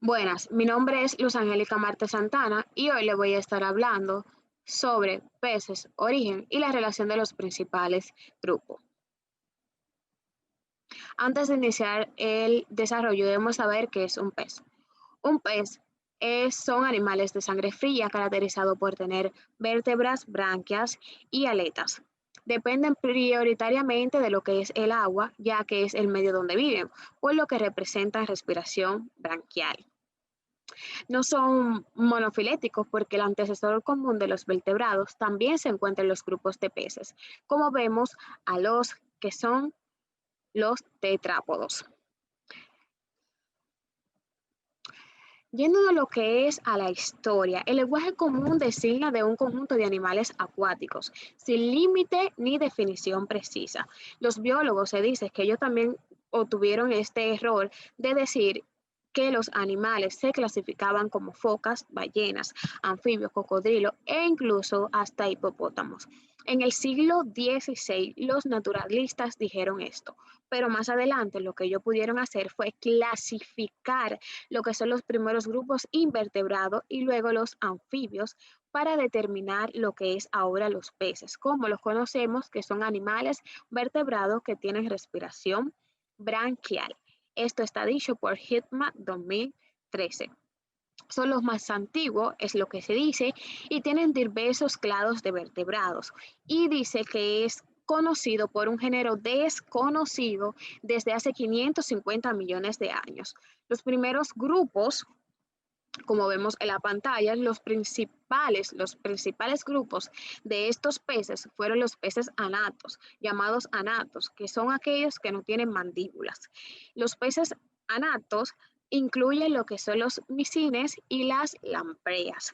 Buenas, mi nombre es Luz Angélica Marte Santana y hoy le voy a estar hablando sobre peces, origen y la relación de los principales grupos. Antes de iniciar el desarrollo debemos saber qué es un pez. Un pez son animales de sangre fría caracterizados por tener vértebras, branquias y aletas. Dependen prioritariamente de lo que es el agua, ya que es el medio donde viven, por lo que representan respiración branquial. No son monofiléticos porque el antecesor común de los vertebrados también se encuentra en los grupos de peces, como vemos a los que son los tetrápodos. Yendo de lo que es a la historia, el lenguaje común designa de un conjunto de animales acuáticos, sin límite ni definición precisa. Los biólogos se dice que ellos también obtuvieron este error de decir que los animales se clasificaban como focas, ballenas, anfibios, cocodrilos e incluso hasta hipopótamos. En el siglo XVI, los naturalistas dijeron esto, pero más adelante lo que ellos pudieron hacer fue clasificar lo que son los primeros grupos invertebrados y luego los anfibios para determinar lo que es ahora los peces, como los conocemos, que son animales vertebrados que tienen respiración branquial. Esto está dicho por Hitman 2013. Son los más antiguos, es lo que se dice, y tienen diversos clados de vertebrados. Y dice que es conocido por un género desconocido desde hace 550 millones de años. Los primeros grupos, como vemos en la pantalla, los principales grupos de estos peces fueron los peces anatos, llamados anatos, que son aquellos que no tienen mandíbulas. Los peces anatos incluyen lo que son los micines y las lampreas.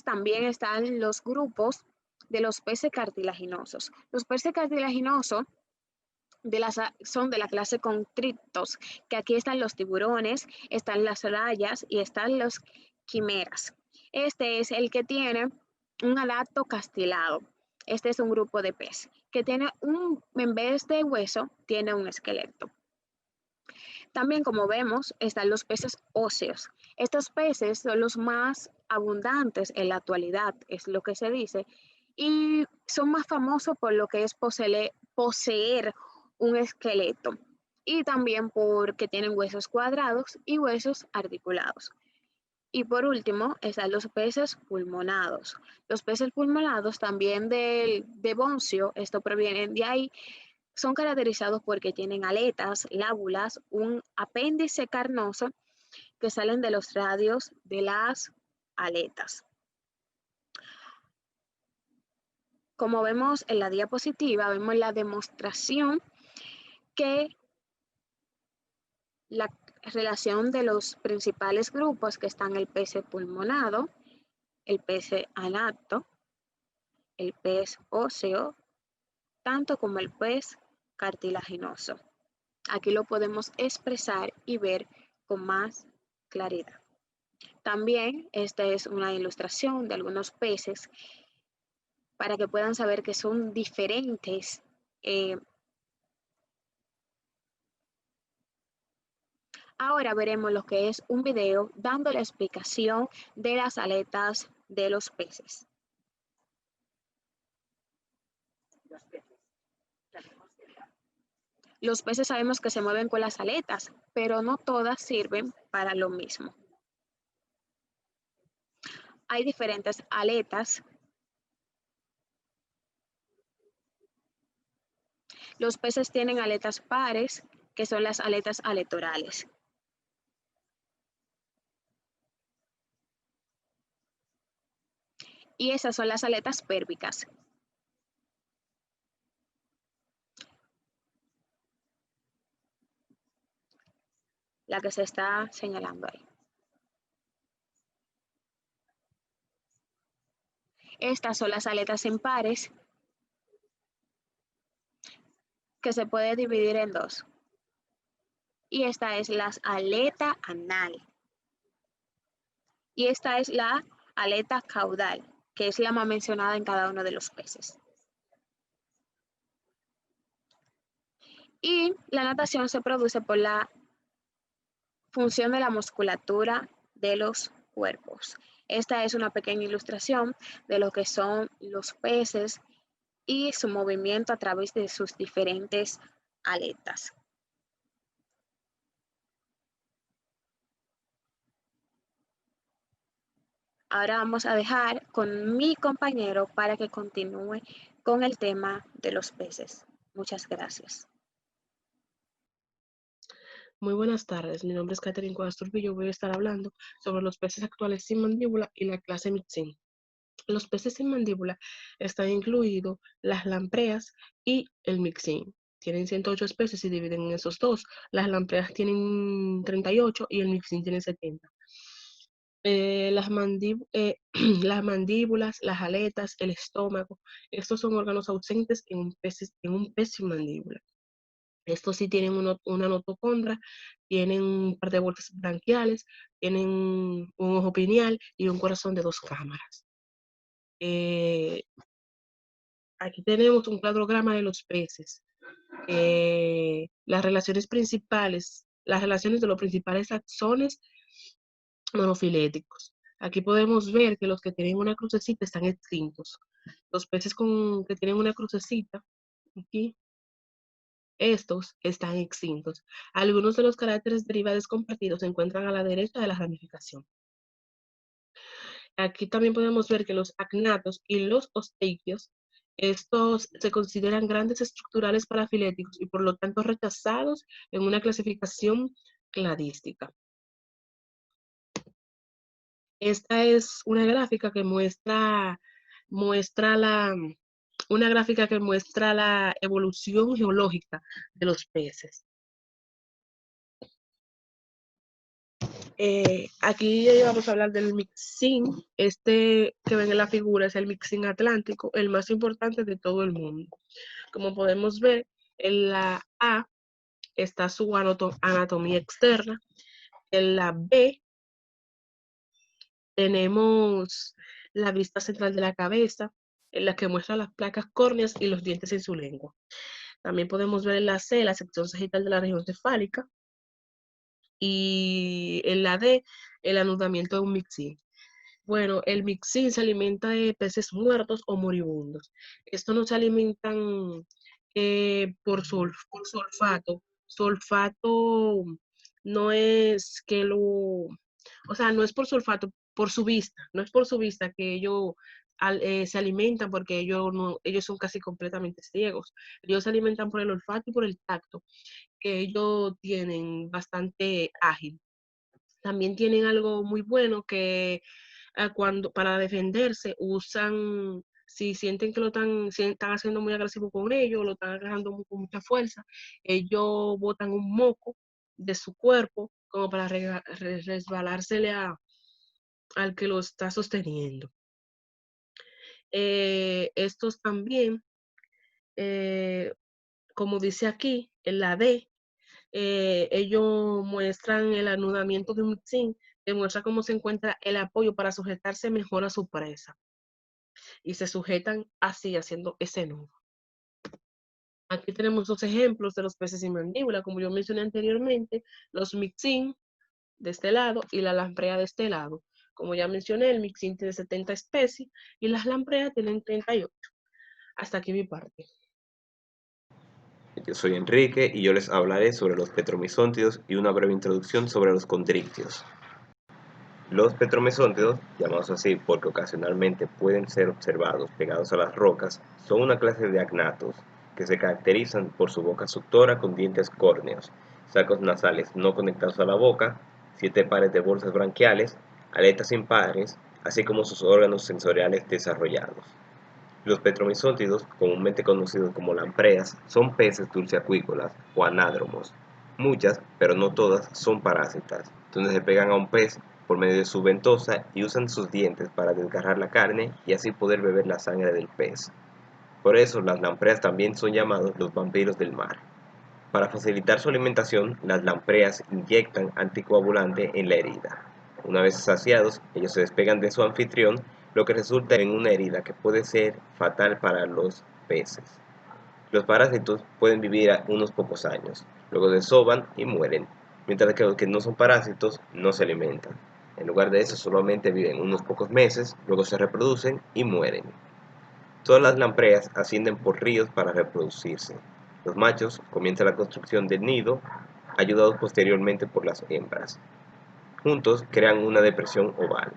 También están los grupos de los peces cartilaginosos. Los peces cartilaginosos son de la clase constrictos, que aquí están los tiburones, están las rayas y están los quimeras. Este es el que tiene un alato castilado. Este es un grupo de pez que tiene en vez de hueso, tiene un esqueleto. También, como vemos, están los peces óseos. Estos peces son los más abundantes en la actualidad, es lo que se dice, y son más famosos por lo que es poseer un esqueleto y también porque tienen huesos cuadrados y huesos articulados. Y por último están los peces pulmonados. Los peces pulmonados también del devoncio, esto proviene de ahí, son caracterizados porque tienen aletas, lábulas, un apéndice carnoso que salen de los radios de las aletas. Como vemos en la diapositiva, vemos la demostración que la relación de los principales grupos que están el pez pulmonado, el pez anato, el pez óseo, tanto como el pez cartilaginoso. Aquí lo podemos expresar y ver con más claridad. También esta es una ilustración de algunos peces para que puedan saber que son diferentes. Ahora veremos lo que es un video dando la explicación de las aletas de los peces. Los peces sabemos que se mueven con las aletas, pero no todas sirven para lo mismo. Hay diferentes aletas. Los peces tienen aletas pares, que son las aletas aletorales. Y esas son las aletas pérvicas. La que se está señalando ahí. Estas son las aletas impares, que se puede dividir en dos. Y esta es la aleta anal. Y esta es la aleta caudal, que es la más mencionada en cada uno de los peces. Y la natación se produce por la Función de la musculatura de los cuerpos. Esta es una pequeña ilustración de lo que son los peces y su movimiento a través de sus diferentes aletas. Ahora vamos a dejar con mi compañero para que continúe con el tema de los peces. Muchas gracias. Muy buenas tardes, mi nombre es Catherine Cuadras Turbillo. Voy a estar hablando sobre los peces actuales sin mandíbula y la clase Myxin. Los peces sin mandíbula están incluidos las lampreas y el Myxin. Tienen 108 especies y se dividen en esos dos. Las lampreas tienen 38 y el Myxin tiene 70. Las mandíbulas, las aletas, el estómago, estos son órganos ausentes en un pez sin mandíbula. Estos sí tienen una notocondra, tienen un par de bolsas branquiales, tienen un ojo pineal y un corazón de 2 cámaras. Aquí tenemos un cladograma de los peces. Las relaciones de los principales axones monofiléticos. Aquí podemos ver que los que tienen una crucecita están extintos. Los peces que tienen una crucecita, aquí, estos están extintos. Algunos de los caracteres derivados compartidos se encuentran a la derecha de la ramificación. Aquí también podemos ver que los agnatos y los osteikios, estos se consideran grandes estructurales parafiléticos y por lo tanto rechazados en una clasificación cladística. Esta es una gráfica que muestra la evolución geológica de los peces. Aquí vamos a hablar del Myxin. Este que ven en la figura es el Myxin atlántico, el más importante de todo el mundo. Como podemos ver, en la A está su anatomía externa. En la B tenemos la vista central de la cabeza, en la que muestra las placas córneas y los dientes en su lengua. También podemos ver en la C la sección sagital de la región cefálica. Y en la D, el anudamiento de un Myxin. Bueno, el Myxin se alimenta de peces muertos o moribundos. Estos no se alimentan por su olfato. Su olfato no es que o sea, no es por su olfato, por su vista. No es por su vista que ellos se alimentan porque ellos son casi completamente ciegos. Ellos se alimentan por el olfato y por el tacto, que ellos tienen bastante ágil. También tienen algo muy bueno que para defenderse usan, si sienten que si están haciendo muy agresivo con ellos, lo están agarrando con mucha fuerza, ellos botan un moco de su cuerpo como para resbalársele al que lo está sosteniendo. Estos también, como dice aquí, en la D, ellos muestran el anudamiento de un Myxin, que muestra cómo se encuentra el apoyo para sujetarse mejor a su presa. Y se sujetan así, haciendo ese nudo. Aquí tenemos 2 ejemplos de los peces sin mandíbula, como yo mencioné anteriormente, los Myxin de este lado y la lamprea de este lado. Como ya mencioné, el Myxin tiene 70 especies y las lampreas tienen 38. Hasta aquí mi parte. Yo soy Enrique y yo les hablaré sobre los petromizóntidos y una breve introducción sobre los condrictios. Los petromizóntidos, llamados así porque ocasionalmente pueden ser observados pegados a las rocas, son una clase de agnatos que se caracterizan por su boca suctora con dientes córneos, sacos nasales no conectados a la boca, 7 pares de bolsas branquiales, aletas impares, así como sus órganos sensoriales desarrollados. Los petromizóntidos, comúnmente conocidos como lampreas, son peces dulceacuícolas o anádromos. Muchas, pero no todas, son parásitas, donde se pegan a un pez por medio de su ventosa y usan sus dientes para desgarrar la carne y así poder beber la sangre del pez. Por eso las lampreas también son llamados los vampiros del mar. Para facilitar su alimentación, las lampreas inyectan anticoagulante en la herida. Una vez saciados, ellos se despegan de su anfitrión, lo que resulta en una herida que puede ser fatal para los peces. Los parásitos pueden vivir unos pocos años, luego desovan y mueren. mientras que los que no son parásitos no se alimentan. En lugar de eso, solamente viven unos pocos meses, luego se reproducen y mueren. Todas las lampreas ascienden por ríos para reproducirse. Los machos comienzan la construcción del nido, ayudados posteriormente por las hembras. Juntos crean una depresión oval.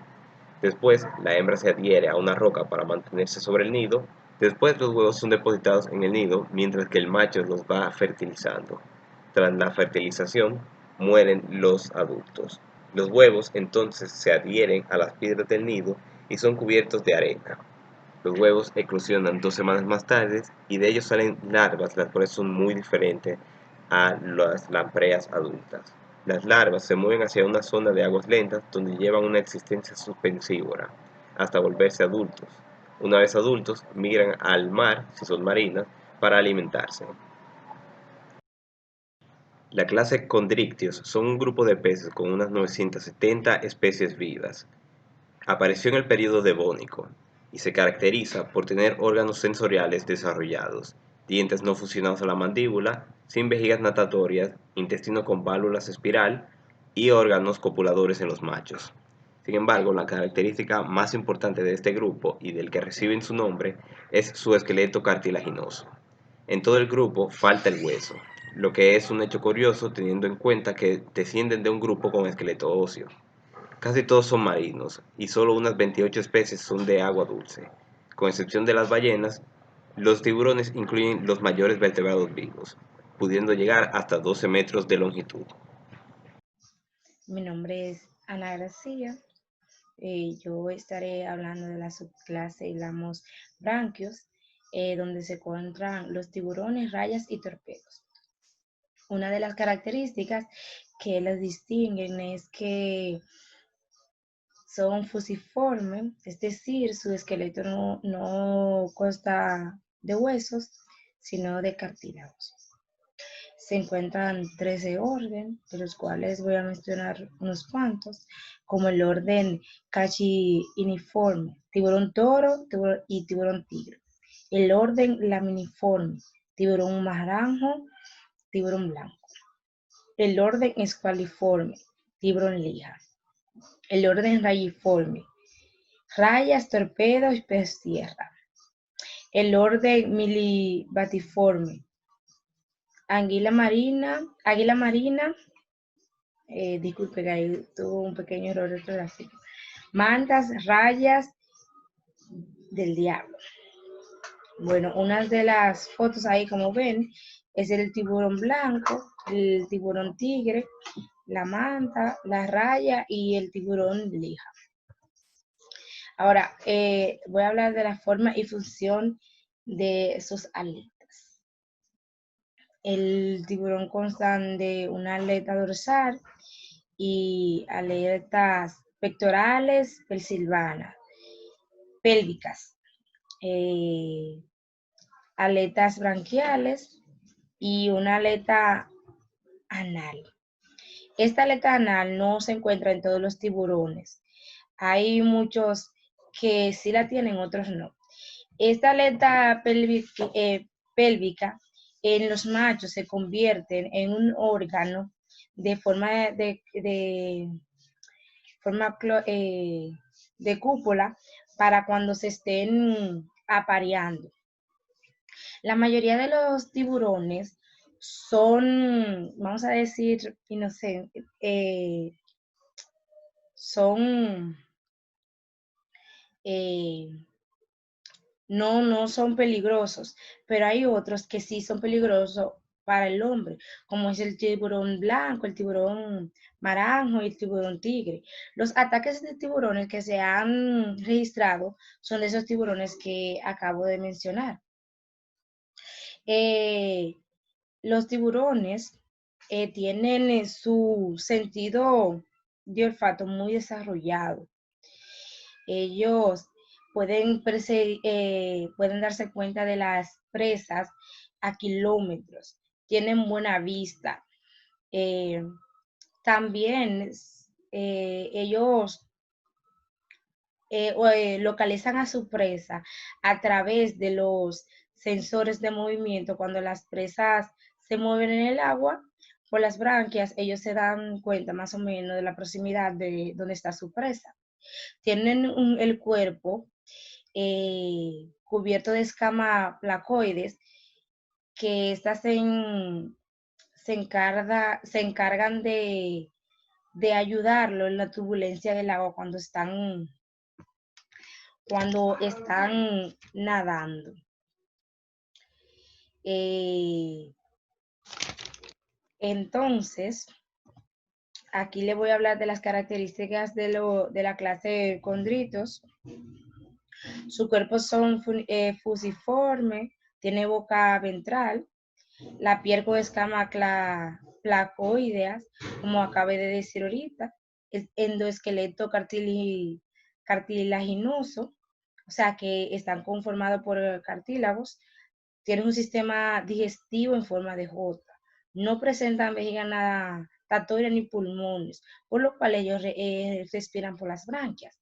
Después, la hembra se adhiere a una roca para mantenerse sobre el nido. Después, los huevos son depositados en el nido, mientras que el macho los va fertilizando. Tras la fertilización, mueren los adultos. Los huevos entonces se adhieren a las piedras del nido y son cubiertos de arena. Los huevos eclosionan 2 semanas más tarde y de ellos salen larvas, las cuales son muy diferentes a las lampreas adultas. Las larvas se mueven hacia una zona de aguas lentas donde llevan una existencia suspensívora hasta volverse adultos. Una vez adultos, migran al mar, si son marinas, para alimentarse. La clase Chondrictios son un grupo de peces con unas 970 especies vivas. Apareció en el período devónico y se caracteriza por tener órganos sensoriales desarrollados, dientes no fusionados a la mandíbula, sin vejigas natatorias, intestino con válvulas espiral y órganos copuladores en los machos. Sin embargo, la característica más importante de este grupo y del que reciben su nombre es su esqueleto cartilaginoso. En todo el grupo falta el hueso, lo que es un hecho curioso teniendo en cuenta que descienden de un grupo con esqueleto óseo. Casi todos son marinos y solo unas 28 especies son de agua dulce. Con excepción de las ballenas, los tiburones incluyen los mayores vertebrados vivos, pudiendo llegar hasta 12 metros de longitud. Mi nombre es Ana García. Yo estaré hablando de la subclase Lamos branquios, donde se encuentran los tiburones, rayas y torpedos. Una de las características que las distinguen es que son fusiformes, es decir, su esqueleto no consta de huesos, sino de cartílagos. Se encuentran 13 órdenes, de los cuales voy a mencionar unos cuantos, como el orden Cachyiniforme, tiburón toro y tiburón tigre. El orden Laminiforme, tiburón naranjo, tiburón blanco. El orden Esqualiforme, tiburón lija. El orden Rayiforme, rayas, torpedos y pez tierra. El orden Milibatiforme, águila marina, disculpe que ahí tuvo un pequeño error ortográfico. Mantas, rayas del diablo. Bueno, una de las fotos ahí, como ven, es el tiburón blanco, el tiburón tigre, la manta, la raya y el tiburón lija. Ahora, voy a hablar de la forma y función de sus aletas. El tiburón consta de una aleta dorsal y aletas pectorales, pélvicas, aletas branquiales y una aleta anal. Esta aleta anal no se encuentra en todos los tiburones. Hay muchos que sí la tienen, otros no. Esta aleta pélvica en los machos se convierte en un órgano de forma de cúpula para cuando se estén apareando. La mayoría de los tiburones son, vamos a decir, inocentes, no son peligrosos, pero hay otros que sí son peligrosos para el hombre, como es el tiburón blanco, el tiburón naranjo y el tiburón tigre. Los ataques de tiburones que se han registrado son de esos tiburones que acabo de mencionar. Los tiburones tienen su sentido de olfato muy desarrollado. Ellos pueden darse cuenta de las presas a kilómetros, tienen buena vista. También ellos localizan a su presa a través de los sensores de movimiento. Cuando las presas se mueven en el agua, por las branquias, ellos se dan cuenta más o menos de la proximidad de donde está su presa. Tienen el cuerpo cubierto de escamas placoides que estas se encargan de ayudarlo en la turbulencia del agua cuando están nadando. Entonces, aquí le voy a hablar de las características de la clase condritos. Su cuerpo son fusiforme, tiene boca ventral, la piel con escamas placoideas, como acabé de decir ahorita, el endoesqueleto cartilaginoso, o sea que están conformados por cartílagos, tienen un sistema digestivo en forma de J, no presentan vejiga natatoria ni pulmones, por lo cual ellos respiran por las branquias.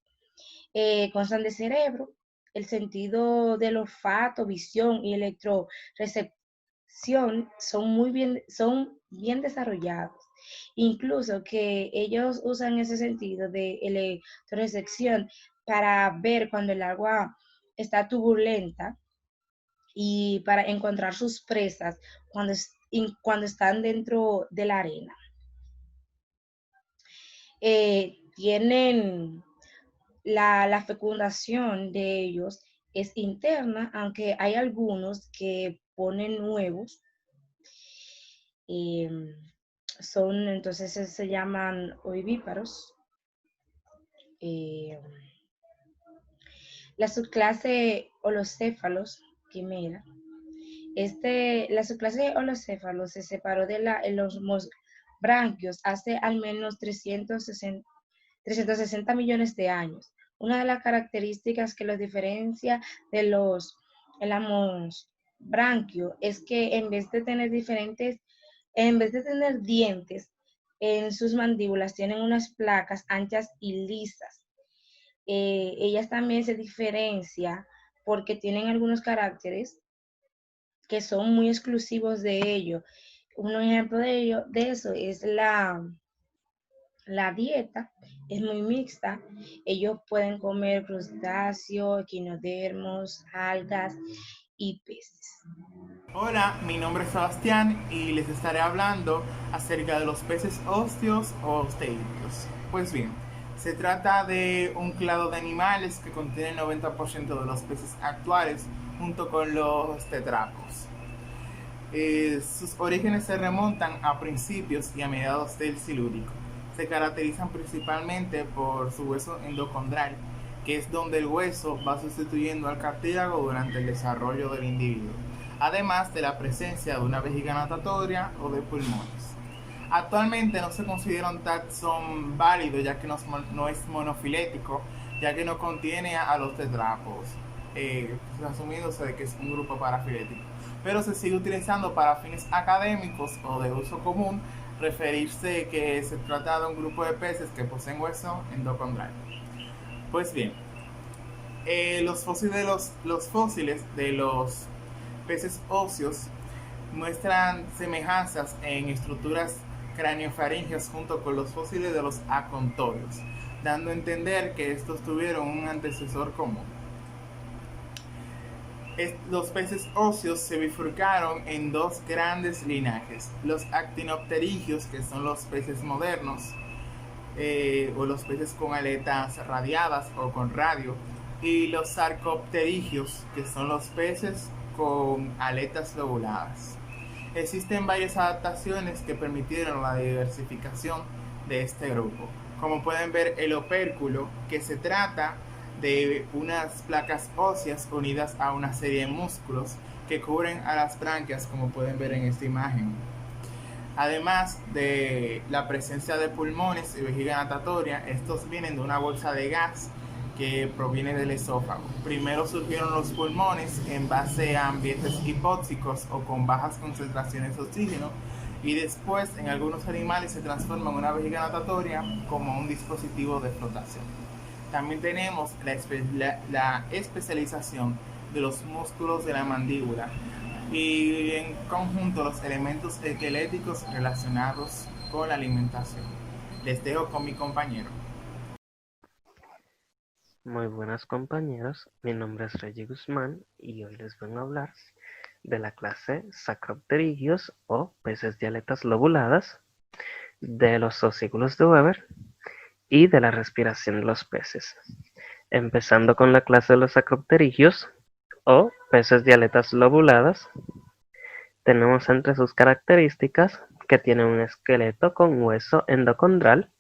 Constan de cerebro, el sentido del olfato, visión y electrorecepción son bien desarrollados. Incluso que ellos usan ese sentido de electrorecepción para ver cuando el agua está turbulenta y para encontrar sus presas cuando están dentro de la arena. Tienen la fecundación de ellos es interna, aunque hay algunos que ponen huevos. Entonces se llaman ovíparos. La subclase holocéfalos, quimera. La subclase de holocéfalos se separó de los branquios hace al menos 360 millones de años. Una de las características que los diferencia de los branquios es que en vez de tener dientes en sus mandíbulas, tienen unas placas anchas y lisas. Ellas también se diferencian porque tienen algunos caracteres que son muy exclusivos de ellos. Un ejemplo de eso es la dieta, es muy mixta. Ellos pueden comer crustáceos, equinodermos, algas y peces. Hola, mi nombre es Sebastián y les estaré hablando acerca de los peces óseos o osteídeos. Pues bien, se trata de un clado de animales que contiene el 90% de los peces actuales junto con los tetrápodos. Sus orígenes se remontan a principios y a mediados del Silúrico. Se caracterizan principalmente por su hueso endocondral, que es donde el hueso va sustituyendo al cartílago durante el desarrollo del individuo, además de la presencia de una vejiga natatoria o de pulmones. Actualmente no se considera un taxón válido ya que no es monofilético, ya que no contiene a los tetrápodos, asumiéndose de que es un grupo parafilético, pero se sigue utilizando para fines académicos o de uso común referirse que se trata de un grupo de peces que poseen hueso endocondral. Pues bien, los fósiles de los peces óseos muestran semejanzas en estructuras craneofaringeas junto con los fósiles de los acontorios, dando a entender que estos tuvieron un antecesor común. Los peces óseos se bifurcaron en dos grandes linajes: los actinopterigios, que son los peces modernos, o los peces con aletas radiadas o con radio, y los sarcopterigios, que son los peces con aletas lobuladas. Existen varias adaptaciones que permitieron la diversificación de este grupo, como pueden ver el opérculo, que se trata de unas placas óseas unidas a una serie de músculos que cubren a las branquias, como pueden ver en esta imagen. Además de la presencia de pulmones y vejiga natatoria, estos vienen de una bolsa de gas que proviene del esófago. Primero surgieron los pulmones en base a ambientes hipóxicos o con bajas concentraciones de oxígeno, y después en algunos animales se transforma en una vejiga natatoria como un dispositivo de flotación. También tenemos la especialización de los músculos de la mandíbula, y en conjunto los elementos esqueléticos relacionados con la alimentación. Les dejo con mi compañero. Muy buenas compañeros, mi nombre es Reggie Guzmán y hoy les vengo a hablar de la clase Sacropterigios o peces de aletas lobuladas, de los osículos de Weber y de la respiración de los peces. Empezando con la clase de los Sacropterigios o peces de aletas lobuladas, tenemos entre sus características que tienen un esqueleto con hueso endocondral.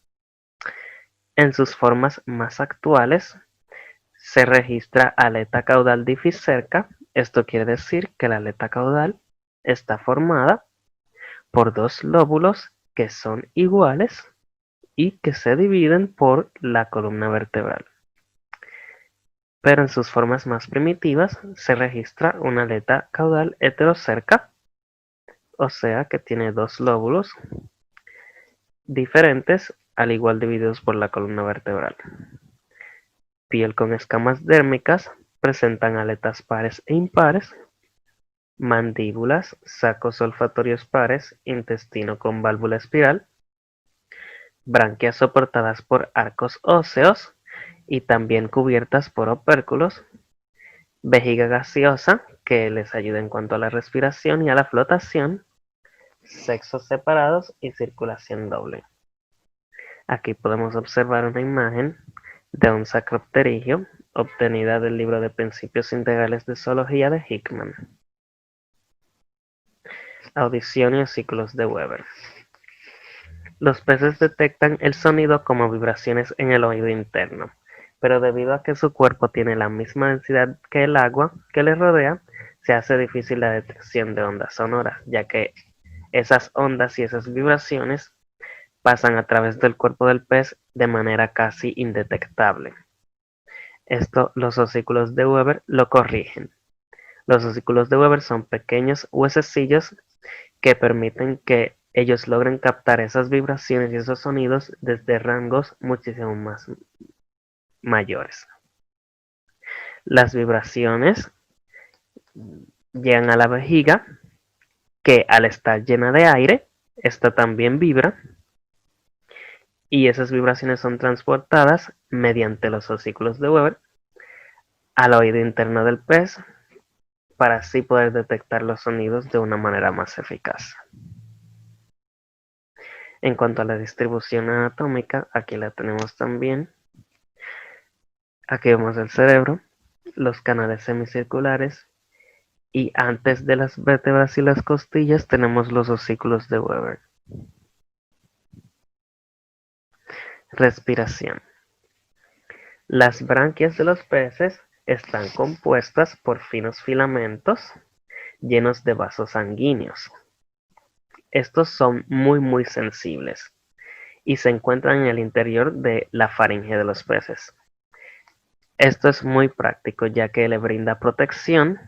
En sus formas más actuales se registra aleta caudal dificerca. Esto quiere decir que la aleta caudal está formada por dos lóbulos que son iguales y que se dividen por la columna vertebral. Pero en sus formas más primitivas se registra una aleta caudal heterocerca, o sea que tiene dos lóbulos diferentes, al igual divididos por la columna vertebral. Piel con escamas dérmicas, presentan aletas pares e impares, mandíbulas, sacos olfatorios pares, intestino con válvula espiral, branquias soportadas por arcos óseos y también cubiertas por opérculos, vejiga gaseosa que les ayuda en cuanto a la respiración y a la flotación, sexos separados y circulación doble. Aquí podemos observar una imagen de un sacropterigio obtenida del libro de Principios Integrales de Zoología de Hickman. Audición y osículos de Weber. Los peces detectan el sonido como vibraciones en el oído interno, pero debido a que su cuerpo tiene la misma densidad que el agua que le rodea, se hace difícil la detección de ondas sonoras, ya que esas ondas y esas vibraciones pasan a través del cuerpo del pez de manera casi indetectable. Esto los osículos de Weber lo corrigen. Los osículos de Weber son pequeños huesecillos que permiten que ellos logren captar esas vibraciones y esos sonidos desde rangos muchísimo más mayores. Las vibraciones llegan a la vejiga, que al estar llena de aire, esta también vibra, y esas vibraciones son transportadas mediante los osículos de Weber al oído interno del pez para así poder detectar los sonidos de una manera más eficaz. En cuanto a la distribución anatómica, aquí la tenemos también. Aquí vemos el cerebro, los canales semicirculares y antes de las vértebras y las costillas tenemos los osículos de Weber. Respiración. Las branquias de los peces están compuestas por finos filamentos llenos de vasos sanguíneos. Estos son muy sensibles y se encuentran en el interior de la faringe de los peces. Esto es muy práctico ya que le brinda protección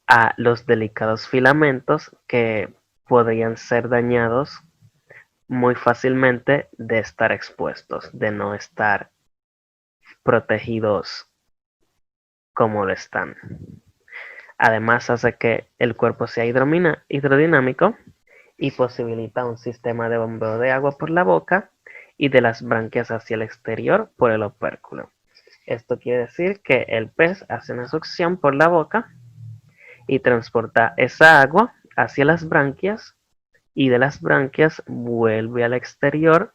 a los delicados filamentos que podrían ser dañados muy fácilmente de estar expuestos, de no estar protegidos como lo están. Además hace que el cuerpo sea hidrodinámico y posibilita un sistema de bombeo de agua por la boca y de las branquias hacia el exterior por el opérculo. Esto quiere decir que el pez hace una succión por la boca y transporta esa agua hacia las branquias y de las branquias vuelve al exterior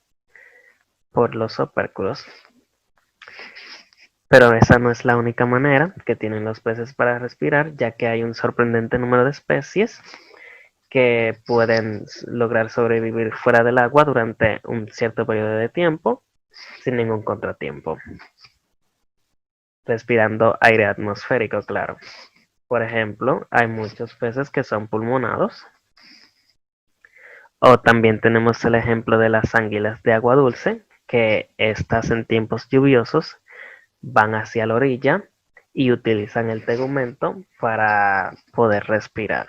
por los opérculos. Pero esa no es la única manera que tienen los peces para respirar, ya que hay un sorprendente número de especies que pueden lograr sobrevivir fuera del agua durante un cierto periodo de tiempo sin ningún contratiempo, respirando aire atmosférico, claro. Por ejemplo, hay muchos peces que son pulmonados, o también tenemos el ejemplo de las anguilas de agua dulce, que estas en tiempos lluviosos van hacia la orilla y utilizan el tegumento para poder respirar.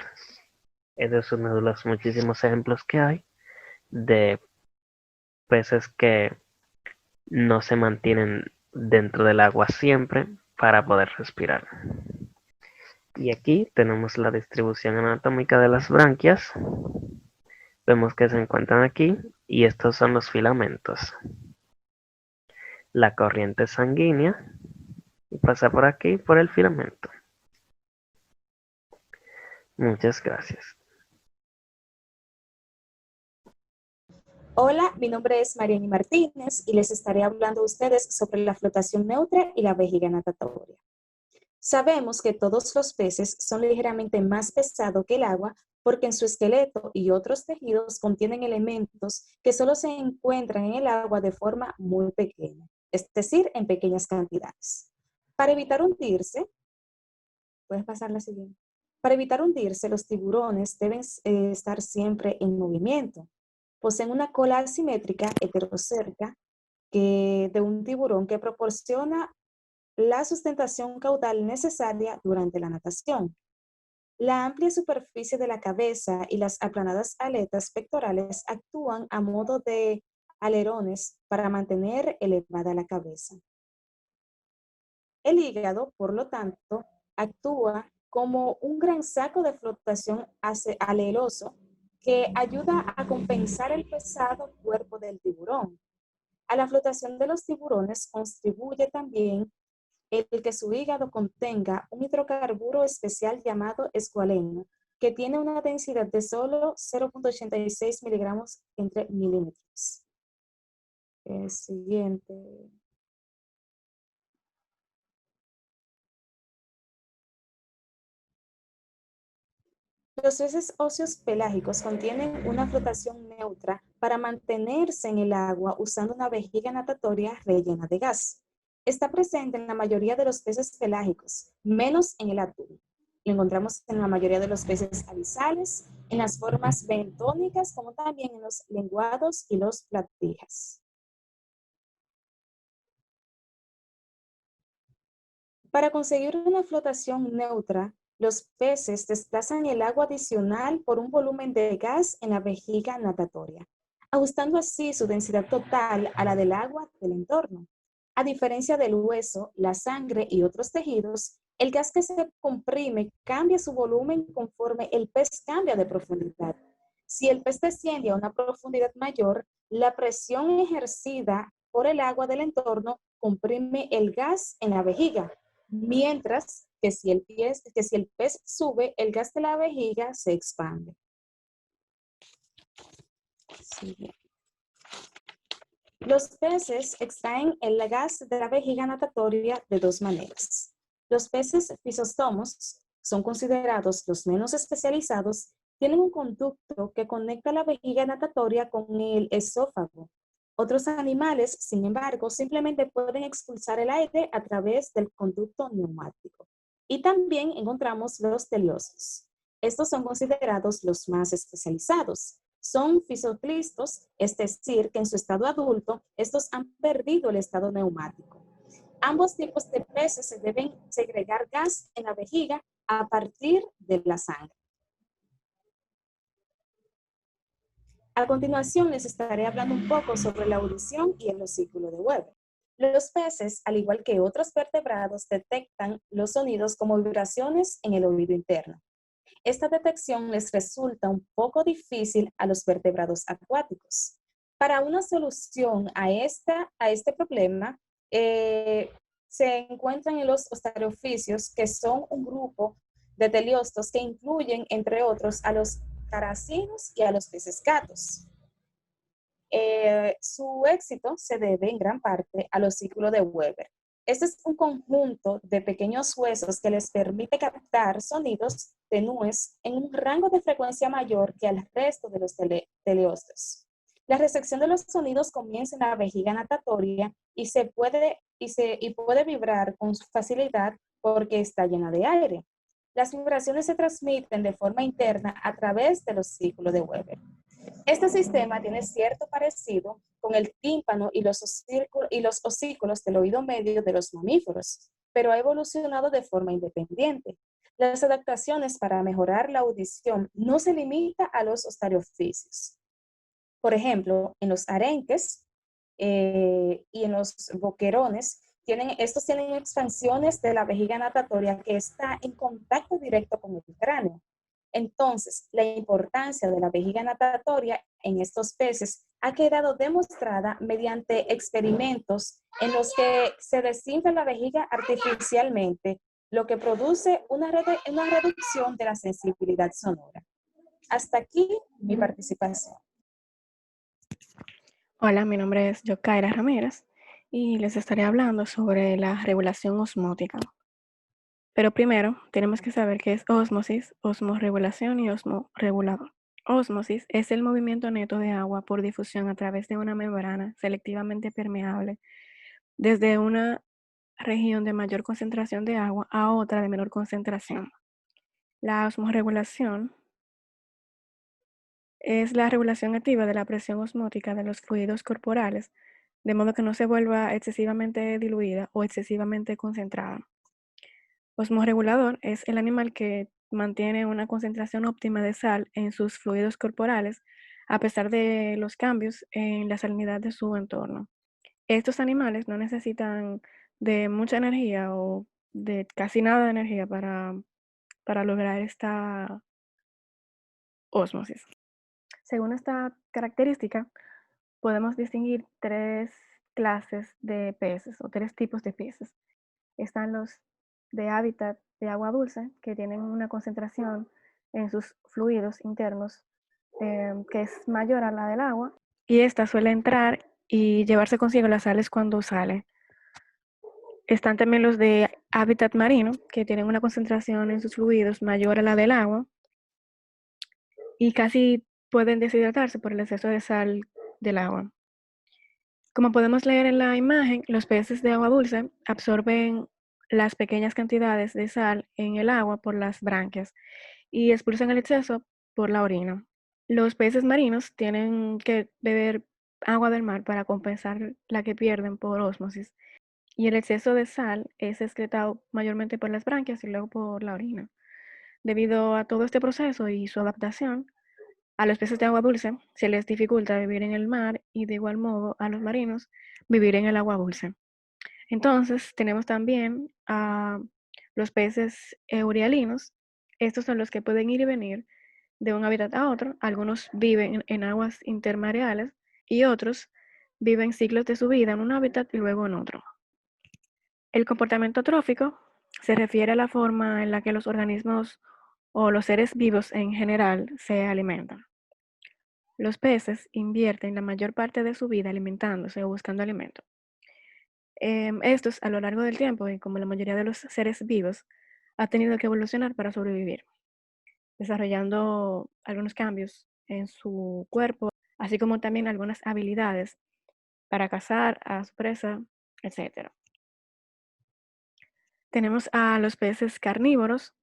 Ese es uno de los muchísimos ejemplos que hay de peces que no se mantienen dentro del agua siempre para poder respirar. Y aquí tenemos la distribución anatómica de las branquias. Vemos que se encuentran aquí y estos son los filamentos. La corriente sanguínea pasa por aquí por el filamento. Muchas gracias. Hola, mi nombre es Mariani Martínez y les estaré hablando a ustedes sobre la flotación neutra y la vejiga natatoria. Sabemos que todos los peces son ligeramente más pesados que el agua porque en su esqueleto y otros tejidos contienen elementos que solo se encuentran en el agua de forma muy pequeña, es decir, en pequeñas cantidades. Para evitar hundirse, puedes pasar la siguiente. Para evitar hundirse, los tiburones deben estar siempre en movimiento. Poseen una cola asimétrica heterocérca de un tiburón que proporciona la sustentación caudal necesaria durante la natación. La amplia superficie de la cabeza y las aplanadas aletas pectorales actúan a modo de alerones para mantener elevada la cabeza. El hígado, por lo tanto, actúa como un gran saco de flotación aleroso que ayuda a compensar el pesado cuerpo del tiburón. A la flotación de los tiburones contribuye también el que su hígado contenga un hidrocarburo especial llamado escualeno, que tiene una densidad de solo 0.86 miligramos entre milímetros. Siguiente. Los peces óseos pelágicos contienen una flotación neutra para mantenerse en el agua usando una vejiga natatoria rellena de gas. Está presente en la mayoría de los peces pelágicos, menos en el atún. Lo encontramos en la mayoría de los peces abisales, en las formas bentónicas, como también en los lenguados y los platijas. Para conseguir una flotación neutra, los peces desplazan el agua adicional por un volumen de gas en la vejiga natatoria, ajustando así su densidad total a la del agua del entorno. A diferencia del hueso, la sangre y otros tejidos, el gas que se comprime cambia su volumen conforme el pez cambia de profundidad. Si el pez desciende a una profundidad mayor, la presión ejercida por el agua del entorno comprime el gas en la vejiga, mientras que si el pez sube, el gas de la vejiga se expande. Siguiente. Los peces extraen el gas de la vejiga natatoria de dos maneras. Los peces fisostomos son considerados los menos especializados, tienen un conducto que conecta la vejiga natatoria con el esófago. Otros animales, sin embargo, simplemente pueden expulsar el aire a través del conducto neumático. Y también encontramos los teleosos. Estos son considerados los más especializados. Son fisoclistos, es decir, que en su estado adulto, estos han perdido el estado neumático. Ambos tipos de peces se deben segregar gas en la vejiga a partir de la sangre. A continuación, les estaré hablando un poco sobre la audición y el osículo de Weber. Los peces, al igual que otros vertebrados, detectan los sonidos como vibraciones en el oído interno. Esta detección les resulta un poco difícil a los vertebrados acuáticos. Para una solución a este problema, se encuentran en los ostariofisios, que son un grupo de teleostos que incluyen, entre otros, a los caracinos y a los peces gatos. Su éxito se debe en gran parte al osículo de Weber. Este es un conjunto de pequeños huesos que les permite captar sonidos tenues en un rango de frecuencia mayor que al resto de los teleostos. La recepción de los sonidos comienza en la vejiga natatoria y puede vibrar con facilidad porque está llena de aire. Las vibraciones se transmiten de forma interna a través del osículo de Weber. Este sistema tiene cierto parecido con el tímpano y los osículos del oído medio de los mamíferos, pero ha evolucionado de forma independiente. Las adaptaciones para mejorar la audición no se limitan a los ostariofisios. Por ejemplo, en los arenques y en los boquerones Estos tienen expansiones de la vejiga natatoria que está en contacto directo con el cráneo. Entonces, la importancia de la vejiga natatoria en estos peces ha quedado demostrada mediante experimentos en los que se desinfla la vejiga artificialmente, lo que produce una reducción de la sensibilidad sonora. Hasta aquí mi participación. Hola, mi nombre es Yokaira Ramírez y les estaré hablando sobre la regulación osmótica. Pero primero, tenemos que saber qué es ósmosis, osmorregulación y osmoregulador. Ósmosis es el movimiento neto de agua por difusión a través de una membrana selectivamente permeable desde una región de mayor concentración de agua a otra de menor concentración. La osmorregulación es la regulación activa de la presión osmótica de los fluidos corporales, de modo que no se vuelva excesivamente diluida o excesivamente concentrada. Osmorregulador es el animal que mantiene una concentración óptima de sal en sus fluidos corporales a pesar de los cambios en la salinidad de su entorno. Estos animales no necesitan de mucha energía o de casi nada de energía para lograr esta ósmosis. Según esta característica, podemos distinguir tres clases de peces o tres tipos de peces. Están los de hábitat de agua dulce, que tienen una concentración en sus fluidos internos que es mayor a la del agua, y esta suele entrar y llevarse consigo las sales cuando sale. Están también los de hábitat marino, que tienen una concentración en sus fluidos mayor a la del agua y casi pueden deshidratarse por el exceso de sal del agua. Como podemos leer en la imagen, los peces de agua dulce absorben las pequeñas cantidades de sal en el agua por las branquias y expulsan el exceso por la orina. Los peces marinos tienen que beber agua del mar para compensar la que pierden por ósmosis, y el exceso de sal es excretado mayormente por las branquias y luego por la orina. Debido a todo este proceso y su adaptación, a los peces de agua dulce se les dificulta vivir en el mar y de igual modo a los marinos vivir en el agua dulce. Entonces tenemos también a los peces eurialinos. Estos son los que pueden ir y venir de un hábitat a otro. Algunos viven en aguas intermareales y otros viven ciclos de su vida en un hábitat y luego en otro. El comportamiento trófico se refiere a la forma en la que los organismos o los seres vivos en general se alimentan. Los peces invierten la mayor parte de su vida alimentándose o buscando alimento. Estos, a lo largo del tiempo, y como la mayoría de los seres vivos, ha tenido que evolucionar para sobrevivir, desarrollando algunos cambios en su cuerpo, así como también algunas habilidades para cazar a su presa, etc. Tenemos a los peces carnívoros,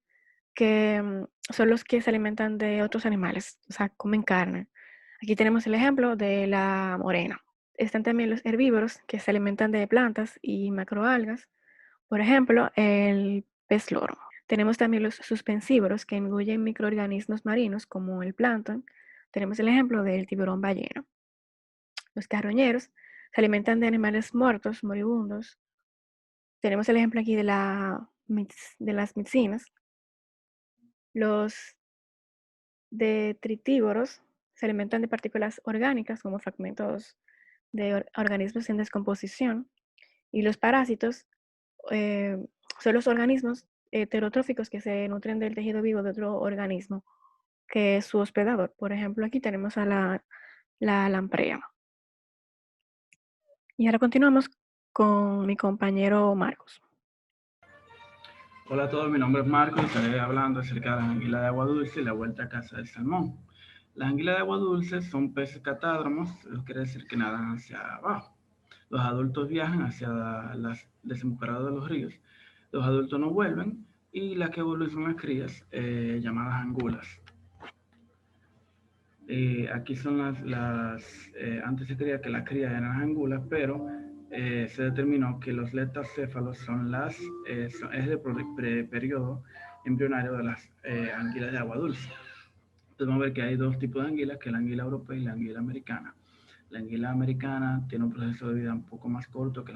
que son los que se alimentan de otros animales, o sea, comen carne. Aquí tenemos el ejemplo de la morena. Están también los herbívoros, que se alimentan de plantas y macroalgas, por ejemplo, el pez loro. Tenemos también los suspensívoros, que engullen microorganismos marinos como el plancton. Tenemos el ejemplo del tiburón ballena. Los carroñeros se alimentan de animales muertos, moribundos. Tenemos el ejemplo aquí de las mixinas. Los detritívoros se alimentan de partículas orgánicas como fragmentos de organismos en descomposición, y los parásitos son los organismos heterotróficos que se nutren del tejido vivo de otro organismo que es su hospedador. Por ejemplo, aquí tenemos a la lamprea. Y ahora continuamos con mi compañero Marcos. Hola a todos, mi nombre es Marcos y estaré hablando acerca de las anguilas de agua dulce y la vuelta a casa del salmón. Las anguilas de agua dulce son peces catádromos, eso quiere decir que nadan hacia abajo. Los adultos viajan hacia las desembocaduras de los ríos. Los adultos no vuelven y las que vuelven son las crías, llamadas angulas. Aquí son antes se creía que las crías eran las angulas, pero se determinó que los letacéfalos es el periodo embrionario de las anguilas de agua dulce. Entonces vamos a ver que hay dos tipos de anguilas, que es la anguila europea y la anguila americana. La anguila americana tiene un proceso de vida un poco más corto que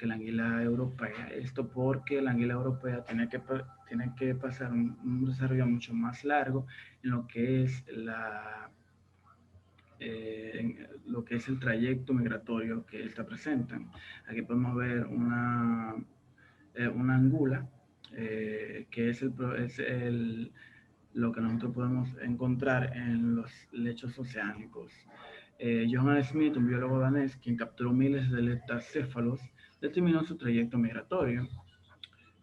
que la anguila europea. Esto porque la anguila europea tiene que pasar un desarrollo mucho más largo en lo que es el trayecto migratorio que esta presentan. Aquí podemos ver una angula, que es lo que nosotros podemos encontrar en los lechos oceánicos. Johann Smith, un biólogo danés, quien capturó miles de leptacéfalos, determinó su trayecto migratorio.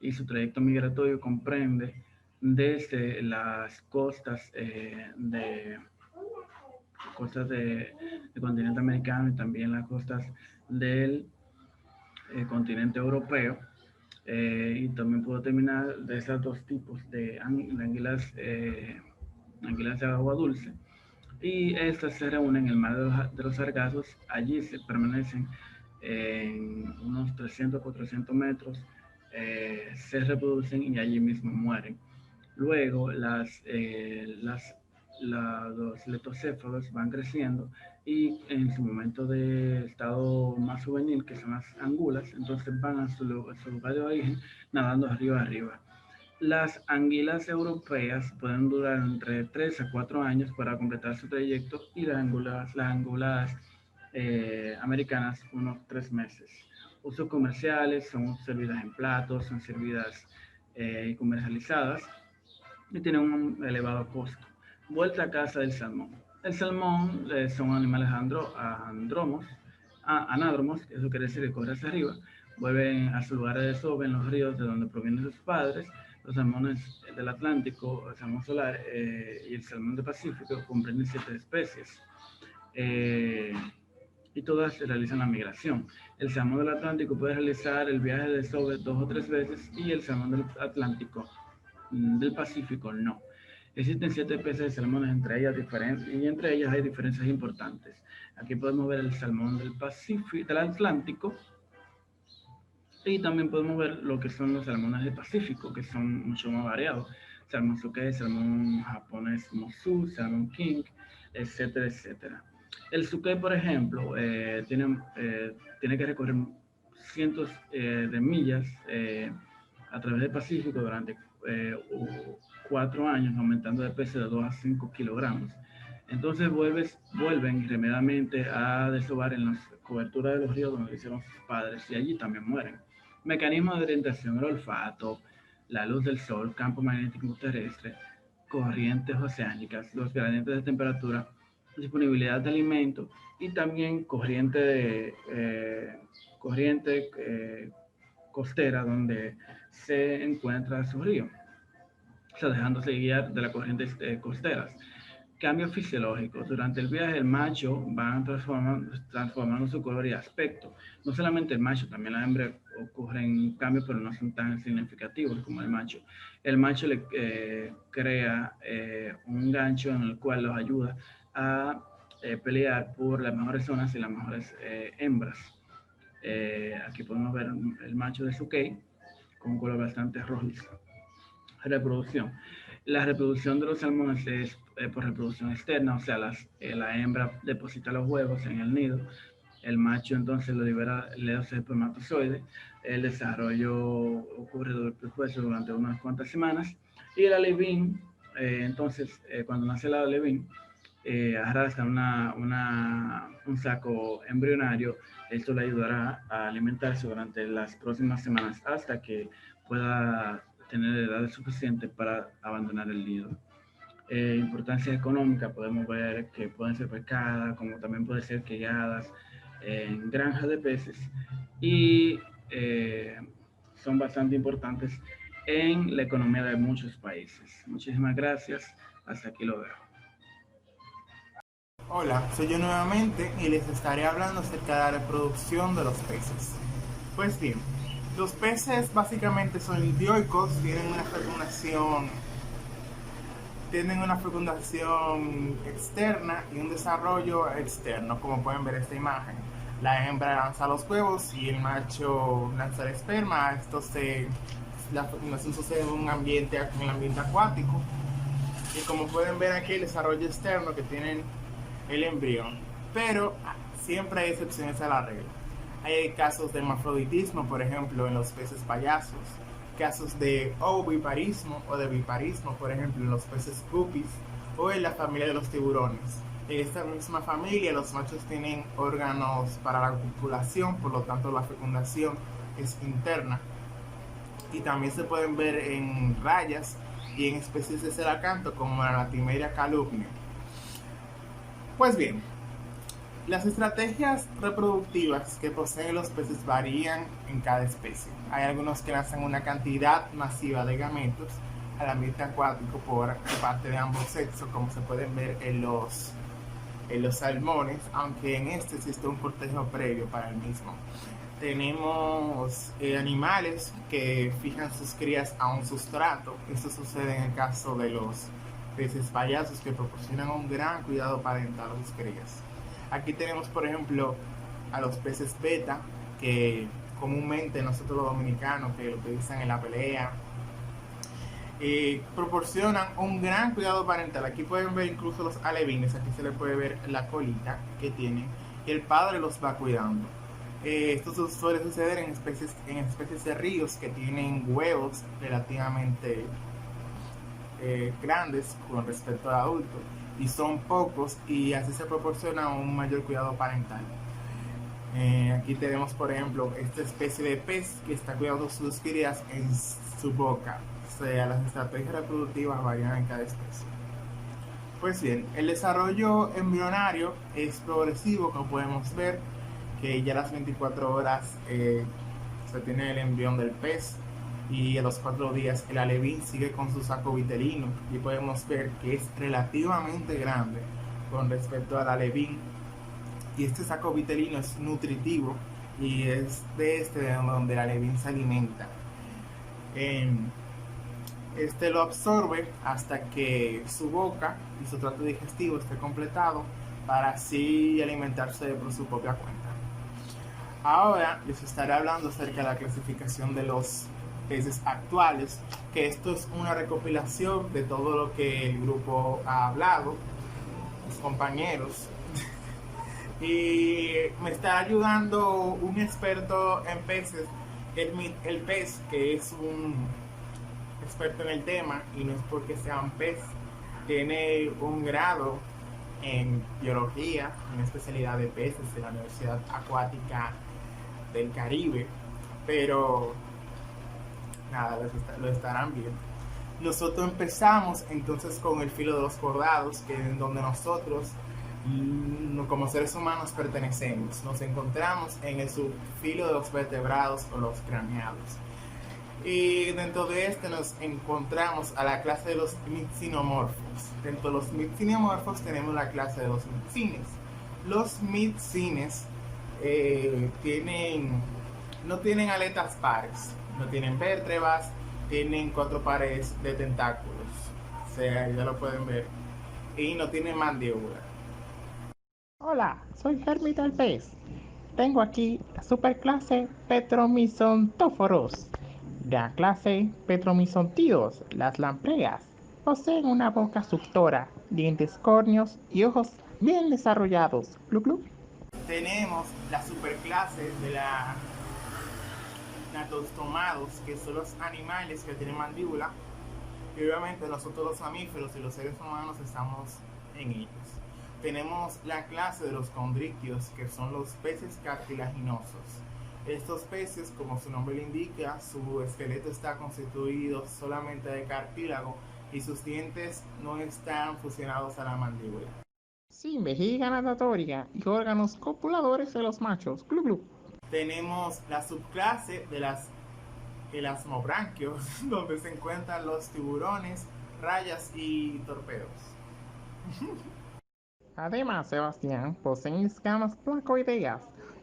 Y su trayecto migratorio comprende desde las costas del continente americano y también las costas del continente europeo. Y también puedo terminar de esos dos tipos de anguilas de agua dulce. Y estas se reúnen en el mar de los Sargazos. Allí se permanecen en unos 300 400 metros, se reproducen y allí mismo mueren. Luego los leptocéfalos van creciendo y en su momento de estado más juvenil, que son las angulas, entonces van a su lugar de origen nadando arriba. Las anguilas europeas pueden durar entre 3 a 4 años para completar su trayecto y las angulas americanas unos 3 meses. Usos comerciales: son servidas en platos, son servidas y comercializadas y tienen un elevado costo. Vuelta a casa del salmón. El salmón son animales anádromos, eso quiere decir que corren hacia arriba, vuelven a su lugar de desove en los ríos de donde provienen sus padres. Los salmones del Atlántico, el salmón solar y el salmón del Pacífico comprenden 7 especies. Y todas realizan la migración. El salmón del Atlántico puede realizar el viaje de desove 2 o 3 veces y el salmón del Pacífico no. Existen 7 especies de salmones, entre ellas hay diferencias importantes. Aquí podemos ver el salmón del Atlántico, y también podemos ver lo que son los salmones del Pacífico, que son mucho más variados. Salmón Suke, salmón japonés Mosu, salmón King, etcétera, etcétera. El Suke, por ejemplo, tiene que recorrer cientos de millas a través del Pacífico durante 4 años, aumentando de peso de 2 a 5 kilogramos. Entonces vuelven irremediablemente a desovar en las coberturas de los ríos donde hicieron sus padres, y allí también mueren. Mecanismo de orientación: el olfato, la luz del sol, campo magnético terrestre, corrientes oceánicas, los gradientes de temperatura, disponibilidad de alimentos y también corriente costera donde se encuentra su río, o sea, dejándose guiar de las corrientes costeras. Cambios fisiológicos: durante el viaje el macho va transformando su color y aspecto. No solamente el macho, también la hembra ocurren cambios, pero no son tan significativos como el macho. El macho le crea un gancho en el cual los ayuda a pelear por las mejores zonas y las mejores hembras. Aquí podemos ver el macho de Sukei con un color bastante rojizo. Reproducción: la reproducción de los salmones es por reproducción externa, o sea, la hembra deposita los huevos en el nido, el macho entonces lo libera, le da espermatozoide, el desarrollo ocurre durante unas cuantas semanas, y el alevín, entonces cuando nace el alevín, arrastra un saco embrionario. Esto le ayudará a alimentarse durante las próximas semanas hasta que pueda tener edad suficiente para abandonar el nido. Importancia económica: podemos ver que pueden ser pescadas, como también pueden ser criadas en granjas de peces, y son bastante importantes en la economía de muchos países. Muchísimas gracias, hasta aquí lo dejo. Hola, soy yo nuevamente y les estaré hablando acerca de la reproducción de los peces. Pues bien, los peces básicamente son dioicos, tienen una fecundación externa y un desarrollo externo, como pueden ver en esta imagen. La hembra lanza los huevos y el macho lanza el esperma. La fecundación sucede en un ambiente acuático, y como pueden ver aquí, el desarrollo externo que tienen el embrión, pero siempre hay excepciones a la regla. Hay casos de hermafroditismo, por ejemplo, en los peces payasos, casos de oviparismo o de viparismo, por ejemplo, en los peces guppies o en la familia de los tiburones. En esta misma familia, los machos tienen órganos para la copulación, por lo tanto la fecundación es interna. Y también se pueden ver en rayas y en especies de celacanto como la Latimeria calumnia. Pues bien, las estrategias reproductivas que poseen los peces varían en cada especie. Hay algunos que lanzan una cantidad masiva de gametos al ambiente acuático por parte de ambos sexos, como se pueden ver en los salmones, aunque en este existe un cortejo previo para el mismo. Tenemos animales que fijan sus crías a un sustrato. Esto sucede en el caso de los peces payasos, que proporcionan un gran cuidado parental a sus crías. Aquí tenemos, por ejemplo, a los peces beta, que comúnmente nosotros los dominicanos que lo utilizan en la pelea, proporcionan un gran cuidado parental. Aquí pueden ver incluso los alevines, aquí se les puede ver la colita que tienen y el padre los va cuidando. Esto suele suceder en especies de ríos que tienen huevos relativamente grandes con respecto al adulto y son pocos, y así se proporciona un mayor cuidado parental. Aquí tenemos, por ejemplo, esta especie de pez que está cuidando sus crías en su boca. O sea, las estrategias reproductivas varían en cada especie. Pues bien, el desarrollo embrionario es progresivo, como podemos ver, que ya a las 24 horas se tiene el embrión del pez, y a los 4 días el alevín sigue con su saco vitelino, y podemos ver que es relativamente grande con respecto al alevín, y este saco vitelino es nutritivo y es de donde el alevín se alimenta. Este lo absorbe hasta que su boca y su tracto digestivo esté completado, para así alimentarse por su propia cuenta. Ahora les estaré hablando acerca de la clasificación de los peces actuales, que esto es una recopilación de todo lo que el grupo ha hablado, mis compañeros, y me está ayudando un experto en peces, el pez, que es un experto en el tema, y no es porque sea un pez, tiene un grado en biología, una especialidad de peces de la Universidad Acuática del Caribe, pero nada, lo estarán viendo. Nosotros empezamos entonces con el filo de los cordados, que es donde nosotros como seres humanos pertenecemos. Nos encontramos en el subfilo de los vertebrados o los craneados, y dentro de este nos encontramos a la clase de los myxinomorfos. Dentro de los myxinomorfos tenemos la clase de los myxines. Los myxines no tienen aletas pares, no tienen vértebras, tienen 4 pares de tentáculos, o sea, ya lo pueden ver, y no tienen mandíbula. Hola, soy Hermita el pez. Tengo aquí la superclase Petromyzontóforos. La clase Petromyzontidos, las lampreas, poseen una boca suctora, dientes córneos y ojos bien desarrollados. Glu, glu. Tenemos la superclase de la natostomados, que son los animales que tienen mandíbula, y obviamente nosotros los mamíferos y los seres humanos estamos en ellos. Tenemos la clase de los condrictios, que son los peces cartilaginosos. Estos peces, como su nombre le indica, su esqueleto está constituido solamente de cartílago y sus dientes no están fusionados a la mandíbula. Sin vejiga natatoria y órganos copuladores de los machos. Glu, glu. Tenemos la subclase de las elasmobranquios, donde se encuentran los tiburones, rayas y torpedos. Además, Sebastián, poseen escamas placoideas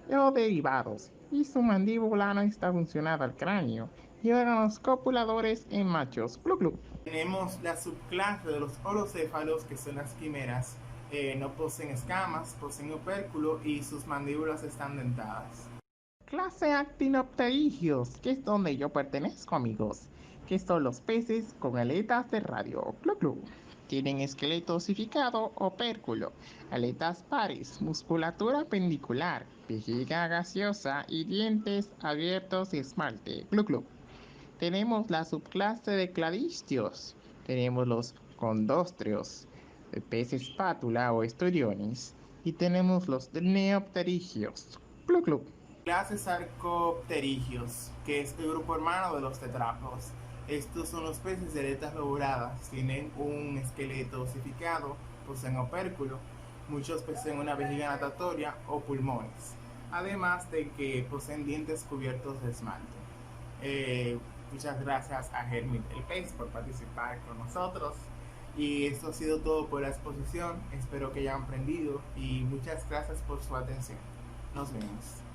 o derivados, y su mandíbula no está funcionada al cráneo, y órganos copuladores en machos. Glu, glu. Tenemos la subclase de los holocéfalos, que son las quimeras. No poseen escamas, poseen opérculo y sus mandíbulas están dentadas. Clase Actinopterigios, que es donde yo pertenezco, amigos, que son los peces con aletas de radio. Glu, glu. Tienen esqueleto osificado, opérculo, aletas pares, musculatura pendicular, vejiga gaseosa y dientes abiertos de esmalte. Glu glu. Tenemos la subclase de cladistios. Tenemos los condóstreos, pez espátula o esturiones. Y tenemos los neopterigios. Glu glu. Clases Arcopterigios, que es el grupo hermano de los tetrápodos. Estos son los peces de aletas lobuladas, tienen un esqueleto osificado, poseen opérculo, muchos poseen una vejiga natatoria o pulmones, además de que poseen dientes cubiertos de esmalte. Muchas gracias a Hermit el pez por participar con nosotros. Y esto ha sido todo por la exposición, espero que hayan aprendido y muchas gracias por su atención. Nos vemos.